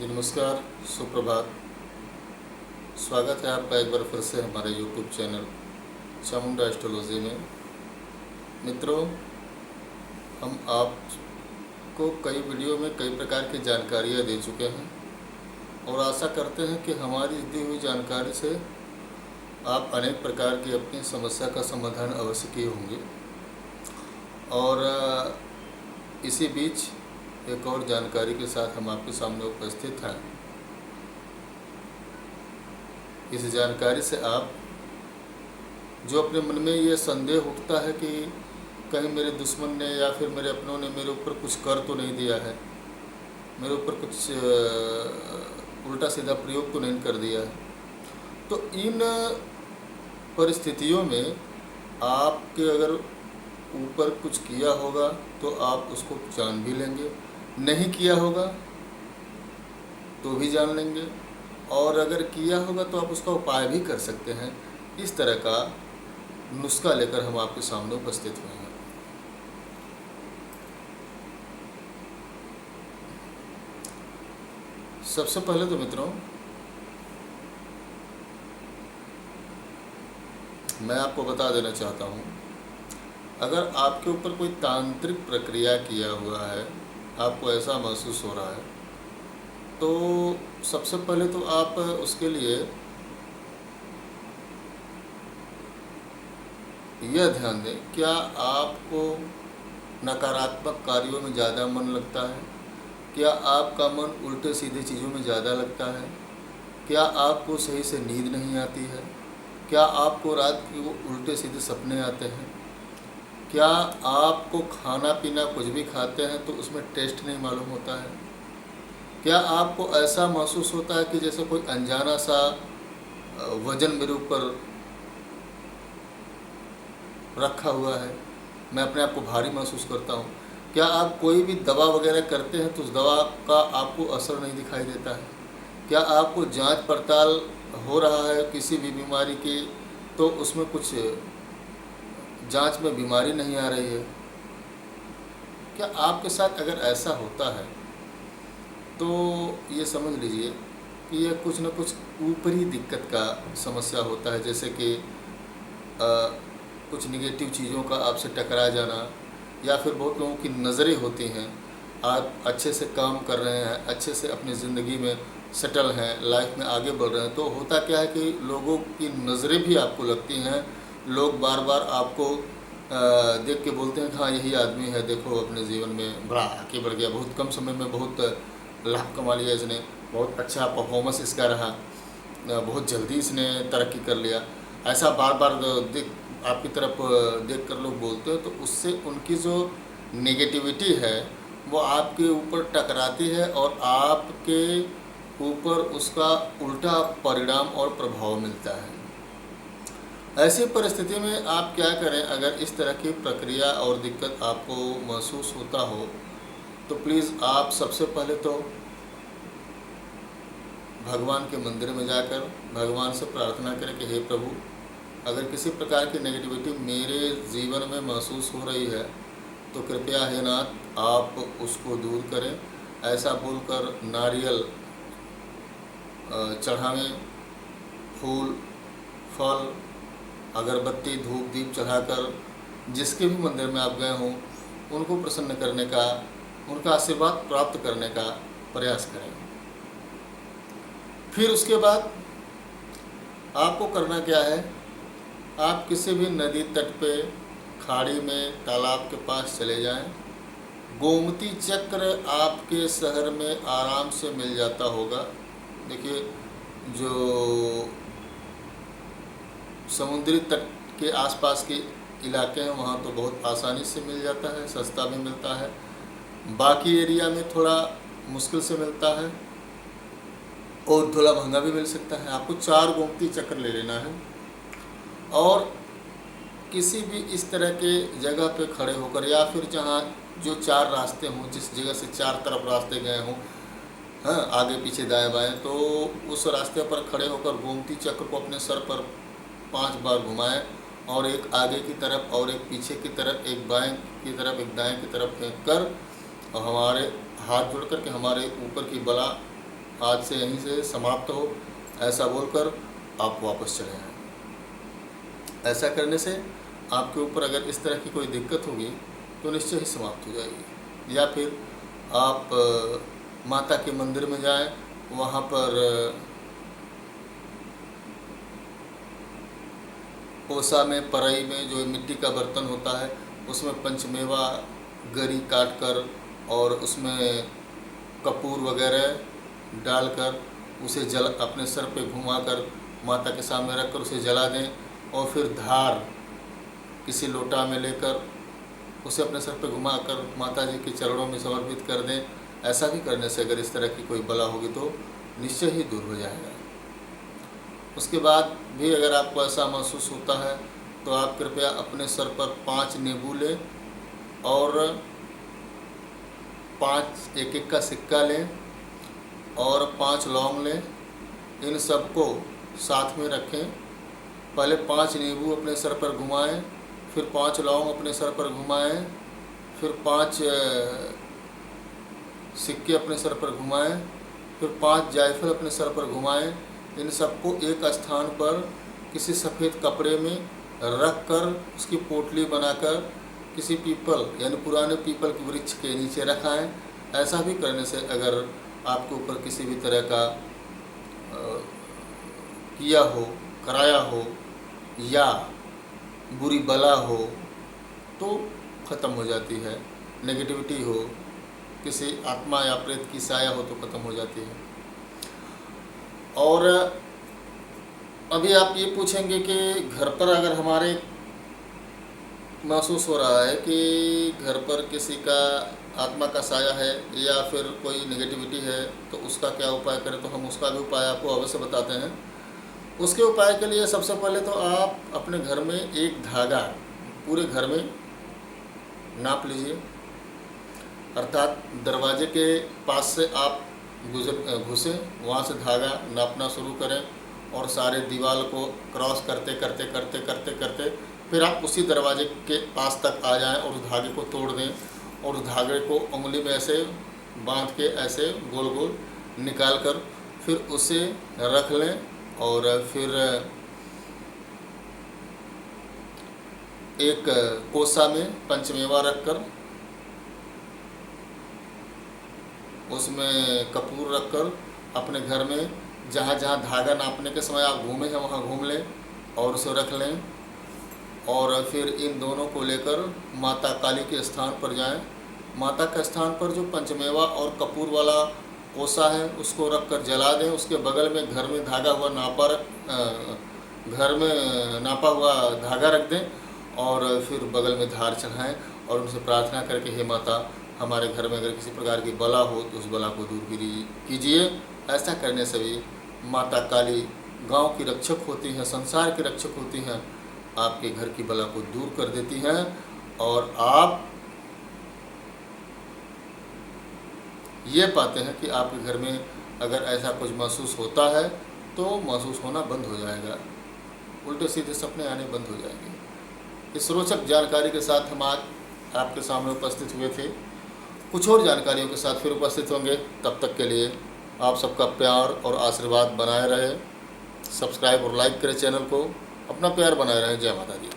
जी नमस्कार, सुप्रभात। स्वागत है आपका एक बार फिर से हमारे यूट्यूब चैनल चामुंडा एस्ट्रोलॉजी में। मित्रों, हम आपको कई वीडियो में कई प्रकार की जानकारियाँ दे चुके हैं और आशा करते हैं कि हमारी दी हुई जानकारी से आप अनेक प्रकार की अपनी समस्या का समाधान अवश्य किए होंगे। और इसी बीच एक और जानकारी के साथ हम आपके सामने उपस्थित हैं। इस जानकारी से आप जो अपने मन में ये संदेह उठता है कि कहीं मेरे दुश्मन ने या फिर मेरे अपनों ने मेरे ऊपर कुछ कर तो नहीं दिया है, मेरे ऊपर कुछ उल्टा सीधा प्रयोग तो नहीं कर दिया है, तो इन परिस्थितियों में आपके अगर ऊपर कुछ किया होगा तो आप उसको जान भी लेंगे, नहीं किया होगा तो भी जान लेंगे, और अगर किया होगा तो आप उसका उपाय भी कर सकते हैं। इस तरह का नुस्खा लेकर हम आपके सामने उपस्थित हुए हैं। सबसे पहले तो मित्रों, मैं आपको बता देना चाहता हूँ, अगर आपके ऊपर कोई तांत्रिक प्रक्रिया किया हुआ है, आपको ऐसा महसूस हो रहा है, तो सबसे पहले तो आप उसके लिए यह ध्यान दें, क्या आपको नकारात्मक कार्यों में ज़्यादा मन लगता है? क्या आपका मन उल्टे सीधे चीज़ों में ज़्यादा लगता है? क्या आपको सही से नींद नहीं आती है? क्या आपको रात को उल्टे सीधे सपने आते हैं? क्या आपको खाना पीना कुछ भी खाते हैं तो उसमें टेस्ट नहीं मालूम होता है? क्या आपको ऐसा महसूस होता है कि जैसे कोई अनजाना सा वज़न मेरे ऊपर रखा हुआ है, मैं अपने आप को भारी महसूस करता हूँ? क्या आप कोई भी दवा वगैरह करते हैं तो उस दवा का आपको असर नहीं दिखाई देता है? क्या आपको जांच पड़ताल हो रहा है किसी भी बीमारी की तो उसमें कुछ जांच में बीमारी नहीं आ रही है? क्या आपके साथ अगर ऐसा होता है तो ये समझ लीजिए कि यह कुछ न कुछ ऊपरी दिक्कत का समस्या होता है, जैसे कि कुछ निगेटिव चीज़ों का आपसे टकरा जाना, या फिर बहुत लोगों की नज़रें होती हैं, आप अच्छे से काम कर रहे हैं, अच्छे से अपनी ज़िंदगी में सेटल हैं, लाइफ में आगे बढ़ रहे हैं, तो होता क्या है कि लोगों की नज़रें भी आपको लगती हैं। लोग बार बार आपको देख के बोलते हैं, हाँ यही आदमी है, देखो अपने जीवन में बड़ा आगे बढ़ गया, बहुत कम समय में बहुत लाभ कमा लिया इसने, बहुत अच्छा परफॉर्मेंस इसका रहा, बहुत जल्दी इसने तरक्की कर लिया। ऐसा बार बार देख आपकी तरफ देख कर लोग बोलते हैं, तो उससे उनकी जो नेगेटिविटी है वो आपके ऊपर टकराती है और आपके ऊपर उसका उल्टा परिणाम और प्रभाव मिलता है। ऐसी परिस्थिति में आप क्या करें? अगर इस तरह की प्रक्रिया और दिक्कत आपको महसूस होता हो तो प्लीज़ आप सबसे पहले तो भगवान के मंदिर में जाकर भगवान से प्रार्थना करें कि हे प्रभु, अगर किसी प्रकार की नेगेटिविटी मेरे जीवन में महसूस हो रही है तो कृपया हे नाथ आप उसको दूर करें। ऐसा बोलकर नारियल चढ़ावें, फूल फल अगरबत्ती धूप दीप चढ़ाकर जिसके भी मंदिर में आप गए हों उनको प्रसन्न करने का, उनका आशीर्वाद प्राप्त करने का प्रयास करें। फिर उसके बाद आपको करना क्या है? आप किसी भी नदी तट पे, खाड़ी में, तालाब के पास चले जाएं। गोमती चक्र आपके शहर में आराम से मिल जाता होगा। देखिए, जो समुद्री तट के आसपास के इलाके हैं वहाँ तो बहुत आसानी से मिल जाता है, सस्ता भी मिलता है। बाकी एरिया में थोड़ा मुश्किल से मिलता है और थोड़ा महंगा भी मिल सकता है। आपको 4 गोमती चक्र ले लेना है और किसी भी इस तरह के जगह पे खड़े होकर, या फिर जहाँ जो 4 रास्ते हों, जिस जगह से 4 तरफ रास्ते गए हों, हाँ, आगे पीछे दाएं बाएं, तो उस रास्ते पर खड़े होकर गोमती चक्र को अपने सर पर 5 बार घुमाएं और एक आगे की तरफ और एक पीछे की तरफ, एक बाएं की तरफ एक दाएं की तरफ फेंक कर और हमारे हाथ जोड़ कर के हमारे ऊपर की बला आज से यहीं से समाप्त हो, ऐसा बोलकर आप वापस चले आएँ। ऐसा करने से आपके ऊपर अगर इस तरह की कोई दिक्कत होगी तो निश्चय ही समाप्त हो जाएगी। या फिर आप माता के मंदिर में जाएं, वहाँ पर कोसा में, पराई में जो मिट्टी का बर्तन होता है उसमें पंचमेवा गरी काट कर और उसमें कपूर वगैरह डालकर उसे जल अपने सर पे घुमाकर माता के सामने रखकर उसे जला दें, और फिर धार किसी लोटा में लेकर उसे अपने सर पे घुमाकर माता जी के चरणों में समर्पित कर दें। ऐसा भी करने से अगर इस तरह की कोई बला होगी तो निश्चय ही दूर हो जाएगा। उसके बाद भी अगर आपको ऐसा महसूस होता है तो आप कृपया अपने सर पर 5 नींबू लें और 5 एक का सिक्का लें और 5 लौंग लें। इन सबको साथ में रखें। पहले 5 नींबू अपने सर पर घुमाएं, फिर 5 लौंग अपने सर पर घुमाएं, फिर 5 सिक्के अपने सर पर घुमाएं, फिर 5 जायफल अपने सर पर घुमाएं। इन सबको एक स्थान पर किसी सफ़ेद कपड़े में रख कर उसकी पोटली बनाकर किसी पीपल यानी पुराने पीपल के वृक्ष के नीचे रखाएं। ऐसा भी करने से अगर आपके ऊपर किसी भी तरह का किया हो, कराया हो या बुरी बला हो तो ख़त्म हो जाती है। नेगेटिविटी हो, किसी आत्मा या प्रेत की साया हो तो ख़त्म हो जाती है। और अभी आप ये पूछेंगे कि घर पर अगर हमारे महसूस हो रहा है कि घर पर किसी का आत्मा का साया है या फिर कोई नेगेटिविटी है तो उसका क्या उपाय करें, तो हम उसका भी उपाय आपको अवश्य बताते हैं। उसके उपाय के लिए सबसे पहले तो आप अपने घर में एक धागा पूरे घर में नाप लीजिए, अर्थात दरवाजे के पास से आप घुसे, वहाँ से धागा नापना शुरू करें और सारे दीवार को क्रॉस करते करते करते करते करते फिर आप उसी दरवाजे के पास तक आ जाएं और उस धागे को तोड़ दें और उस धागे को उंगली में ऐसे बांध के ऐसे गोल गोल निकाल कर फिर उसे रख लें। और फिर एक कोसा में पंचमेवा रखकर उसमें कपूर रखकर अपने घर में जहाँ जहाँ धागा नापने के समय आप घूमे हैं वहाँ घूम लें और उसे रख लें। और फिर इन दोनों को लेकर माता काली के स्थान पर जाएं। माता के स्थान पर जो पंचमेवा और कपूर वाला कोसा है उसको रख कर जला दें। उसके बगल में घर में धागा हुआ घर में नापा हुआ धागा रख दें और फिर बगल में धार चढ़ाएं और उनसे प्रार्थना करके हे माता, हमारे घर में अगर किसी प्रकार की बला हो तो उस बला को दूर कीजिए। ऐसा करने से भी माता काली गांव की रक्षक होती हैं, संसार की रक्षक होती हैं, आपके घर की बला को दूर कर देती हैं। और आप ये पाते हैं कि आपके घर में अगर ऐसा कुछ महसूस होता है तो महसूस होना बंद हो जाएगा, उल्टे सीधे सपने आने बंद हो जाएंगे। इस रोचक जानकारी के साथ हम आज आपके सामने उपस्थित हुए थे। कुछ और जानकारियों के साथ फिर उपस्थित होंगे। तब तक के लिए आप सबका प्यार और आशीर्वाद बनाए रहे। सब्सक्राइब और लाइक करें चैनल को, अपना प्यार बनाए रहें। जय माता दी।